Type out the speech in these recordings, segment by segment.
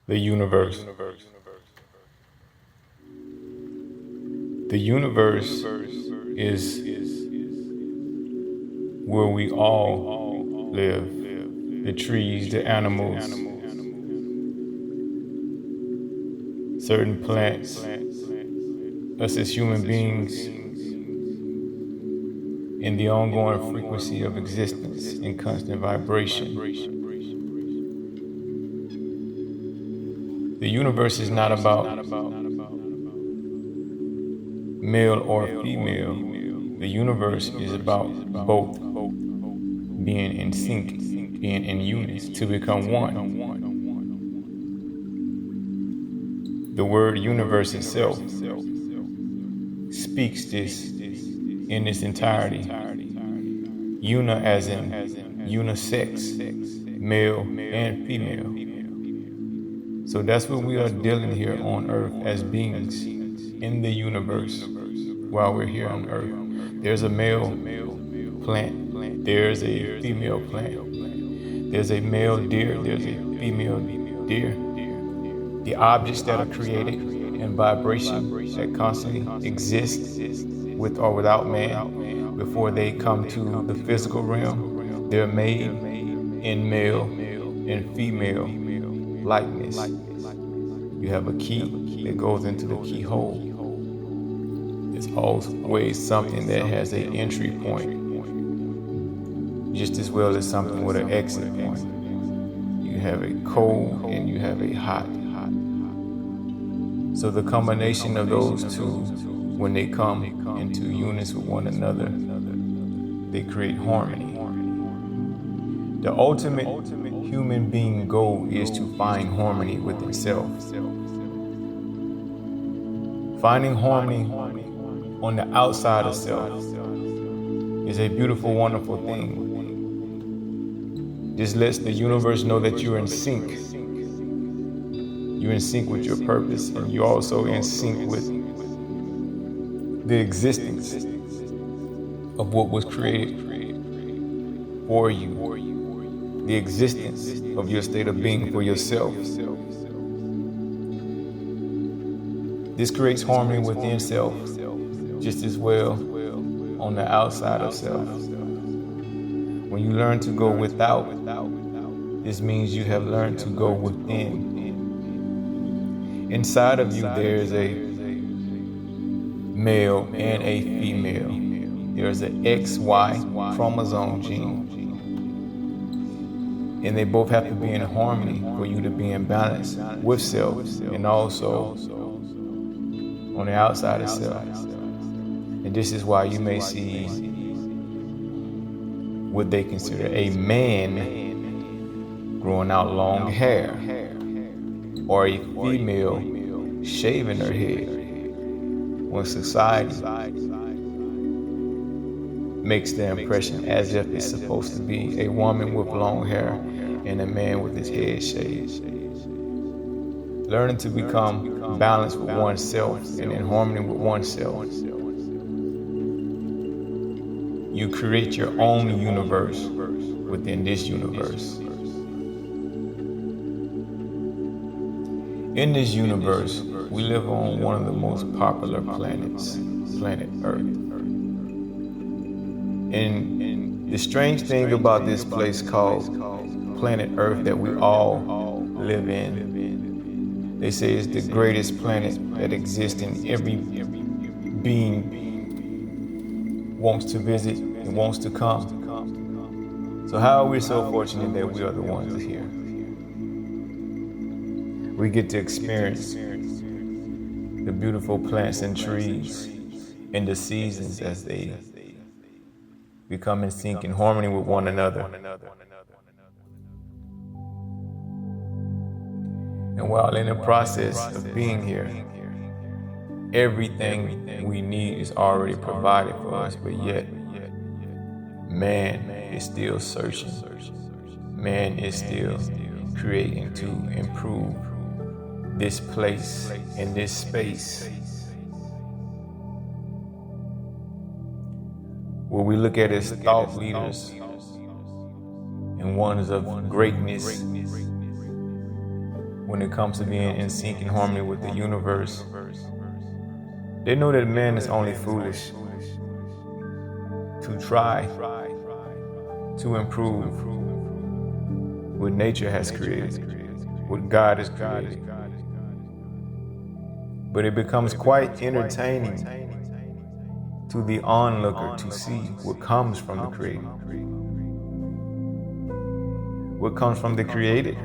The universe. The universe is where we all live. The trees, the animals, certain plants, us as human beings, in the ongoing frequency of existence in constant vibration. The universe is not about male or female. The universe is about both being in sync, being in unity, to become one. The word universe itself speaks this in its entirety. Una as in unisex, male and female. So that's what we are dealing here on Earth as beings in the universe while we're here on Earth. There's a male plant, there's a female plant, there's a male deer, there's a female deer. The objects that are created in vibration that constantly exist with or without man before they come to the physical realm, they're made in male and female likeness. You have a key that goes into the keyhole. It's always something that has an entry point, just as well as something with an exit point. You have a cold and you have a hot. So the combination of those two, when they come into units with one another, they create harmony. The ultimate human being goal is to find harmony with himself. Finding harmony on the outside of self is a beautiful, wonderful thing. This lets the universe know that you're in sync. You're in sync with your purpose, and you're also in sync with the existence of what was created for you, the existence of your state of being for yourself. This creates harmony within self, just as well on the outside of self. When you learn to go without, this means you have learned to go within. Inside of you, there is a male and a female. There is an XY chromosome gene. And they both have to be in harmony for you to be in balance with self and also on the outside of self. And this is why you may see what they consider a man growing out long hair, or a female shaving her head, when society makes the impression as if it's supposed to be a woman with long hair and a man with his head shaved. Learning to become balanced with oneself and in harmony with oneself, you create your own universe within this universe. In this universe, we live on one of the most popular planets, planet Earth. And the strange thing about this place called planet Earth that we all live in, they say it's the greatest planet that exists, and every being wants to visit and wants to come. So how are we so fortunate that we are the ones here? We get to experience the beautiful plants and trees and the seasons as they become in sync and harmony with one another. And while in the process of being here, everything we need is already provided for us, but yet man is still searching. Man is still creating to improve this place and this space. Where we look at as thought leaders and ones of greatness, when it comes to being in sync and harmony with the universe. They know that man is only foolish to try to improve what nature has created, what God has created. But it becomes quite entertaining to the onlooker to see what comes from the created. What comes from the created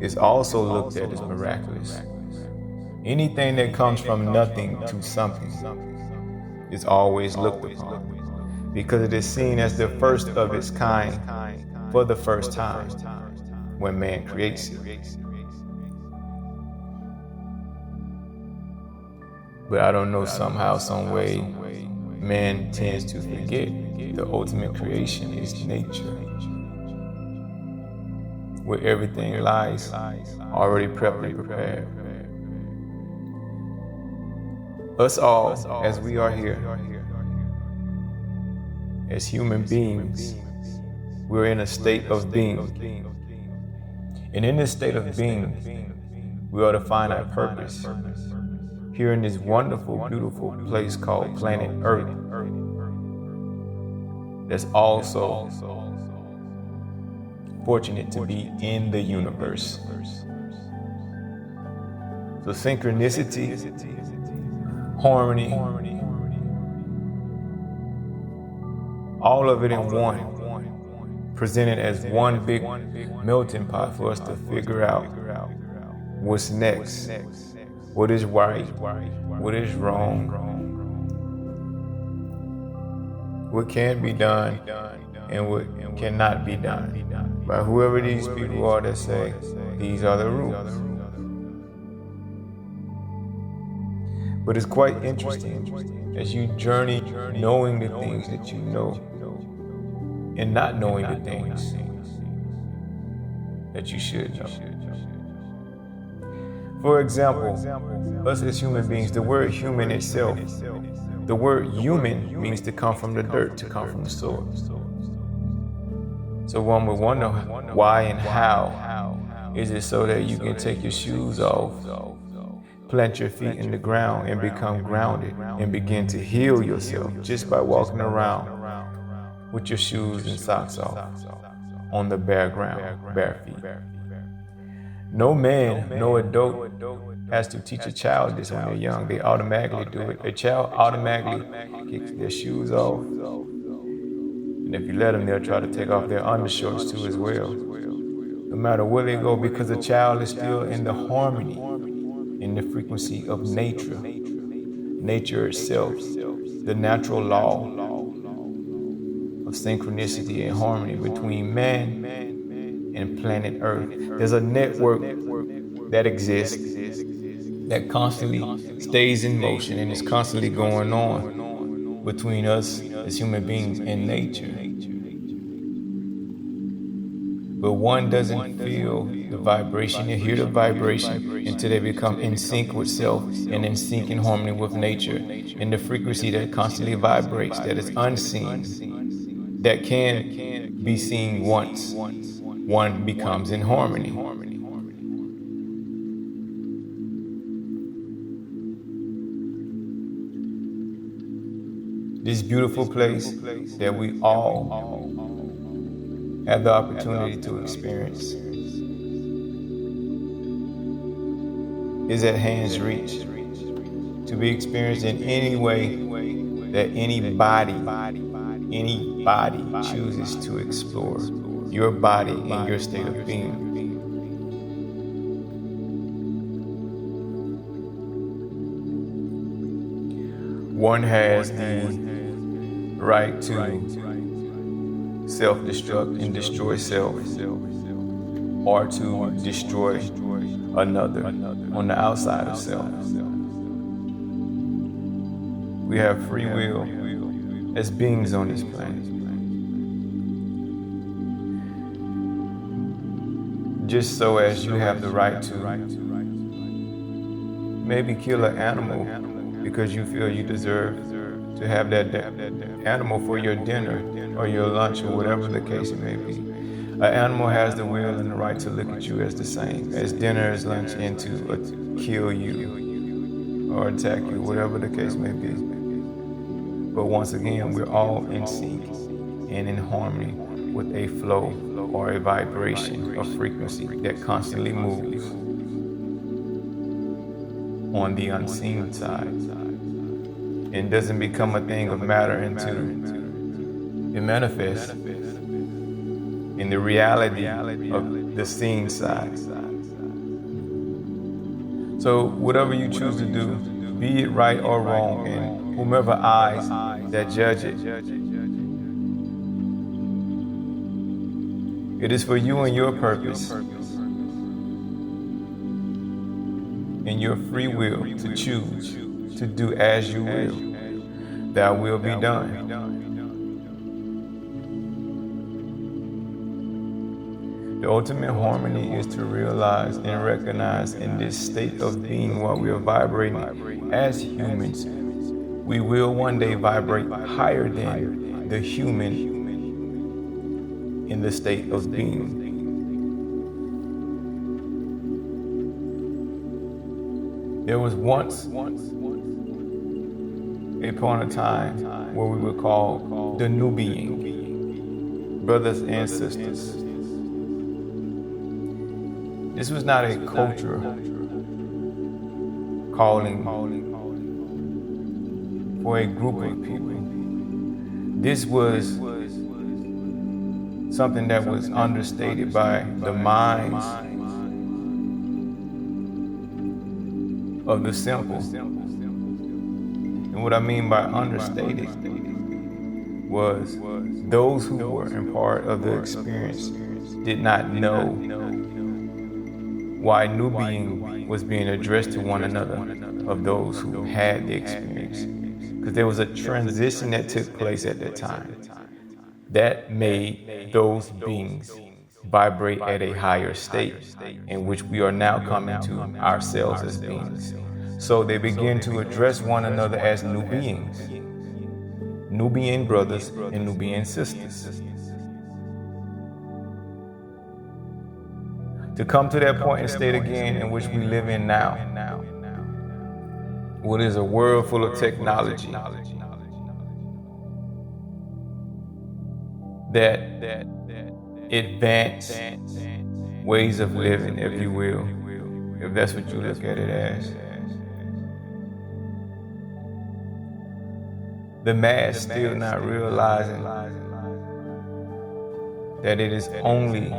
is also looked at as miraculous. Anything that comes from nothing to something is always looked upon, because it is seen as the first of its kind for the first time when man creates it. But I don't know, somehow, some way, man tends to forget the ultimate creation is nature, where everything lies already prepped and prepared. Us all, as we are here, as human beings, we're in a state of being. And in this state of being, we are to find our purpose here in this wonderful, beautiful place called planet Earth. That's also fortunate to be in the universe. So synchronicity, harmony, all of it in one, presented as one big melting pot for us to figure out what's next, what is right, what is wrong, what can be done and what cannot be done by whoever these people are that say these are the rules. But it's quite interesting as you journey knowing the things that you know and not knowing the things that you should know. For example, us as human beings, the word human itself, the word human means to come from the dirt, to come from the soil. So one would wonder why and how is it so that you can take your shoes off, plant your feet in the ground and become grounded and begin to heal yourself just by walking around with your shoes and socks off on the bare ground, bare feet. No man, no adult has to teach a child this when they're young. They automatically do it. A child automatically kicks their shoes off. And if you let them, they'll try to take off their undershorts too as well. No matter where they go, because a child is still in the harmony, in the frequency of nature. Nature itself, the natural law of synchronicity and harmony between man and planet Earth. There's a network that exists that constantly stays in motion and is constantly going on between us as human beings and nature. But one doesn't feel the vibration and hear the vibration until they become in sync with self and in sync in harmony with nature, and the frequency that constantly vibrates, that is unseen, that can be seen once one becomes in harmony. This beautiful place that we all have the opportunity to experience is at hand's reach, to be experienced in any way that anybody chooses to explore your body in your state of being. One has the right to self-destruct and destroy self, or to destroy another on the outside of self. We have free will as beings on this planet. Just so as you have the right to maybe kill an animal because you feel you deserve to have that animal for your dinner or your lunch or whatever the case may be. An animal has the will and the right to look at you as the same, as dinner is lunch, and to kill you or attack you, whatever the case may be. But once again, we're all in sync and in harmony with a flow or a vibration of frequency that constantly moves on the unseen side and doesn't become a thing of matter until it manifests in the reality of the seen side. So whatever you choose to do, be it right or wrong, and whomever eyes that judge it, it is for you and your purpose and your free will to choose to do as you will. Thy will be done. The ultimate harmony is to realize and recognize in this state of being while we are vibrating as humans, we will one day vibrate higher than the human in the state of being. There was once a point of time where we were called the new being, brothers and sisters. This was not a culture calling for a group of people. This was something that was understated by the minds of the simple. And what I mean by understated was those who were in part of the experience did not know why new being was being addressed to one another of those who had the experience. Because there was a transition that took place at that time that made those beings vibrate at a higher state in which we are now coming to ourselves as beings. So they begin to address one another as new beings, Nubian brothers and Nubian sisters. To come to that point and state again in which we live in now, what is a world full of technology that advanced ways of living, if you will, if that's what you look at it as. The mass still not realizing that it is only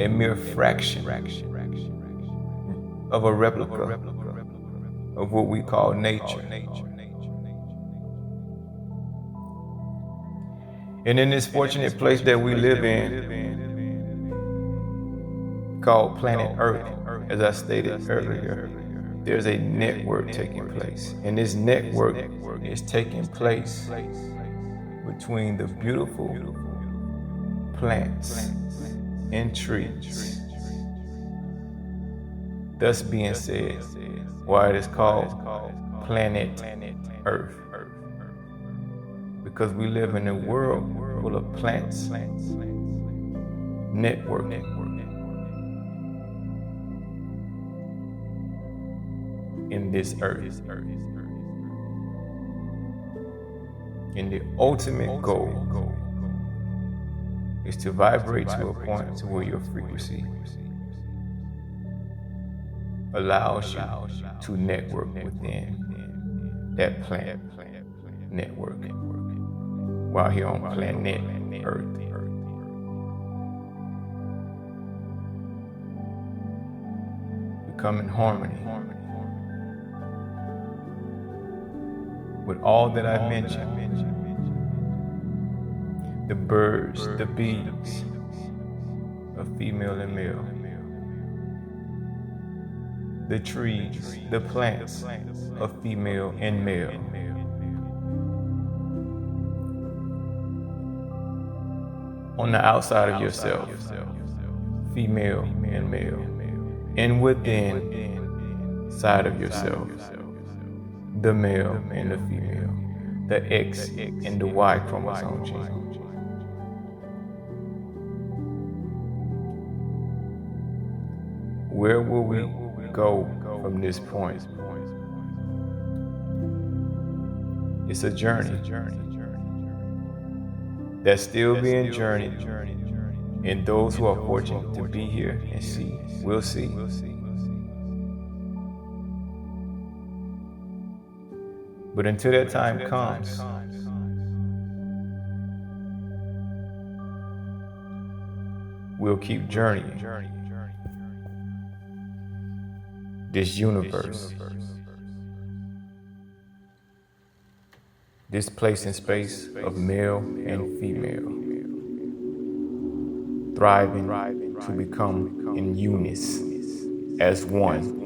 a mere fraction of a replica of what we call nature. And in this fortunate place that we live in, called planet Earth, as I stated earlier, there's a network taking place. And this network is taking place between the beautiful plants and trees. Thus being said, why it is called planet Earth. Because we live in a world full of plants, network. In this earth. And the ultimate goal is to vibrate to a point to where your frequency allows you to network within that plant network while here on planet Earth. Become in harmony with all that I've mentioned. The birds, the bees, of female and male. The trees, the plants, of female and male. On the outside of yourself, female and male. And within side of yourself, the male and the female, the X and the Y chromosome gene. Where will we go from this point? It's a journey that's still being journeyed, and those who are fortunate to be here and see will see. But until that time comes, we'll keep journeying this universe, this place and space of male and female, thriving to become in unison as one.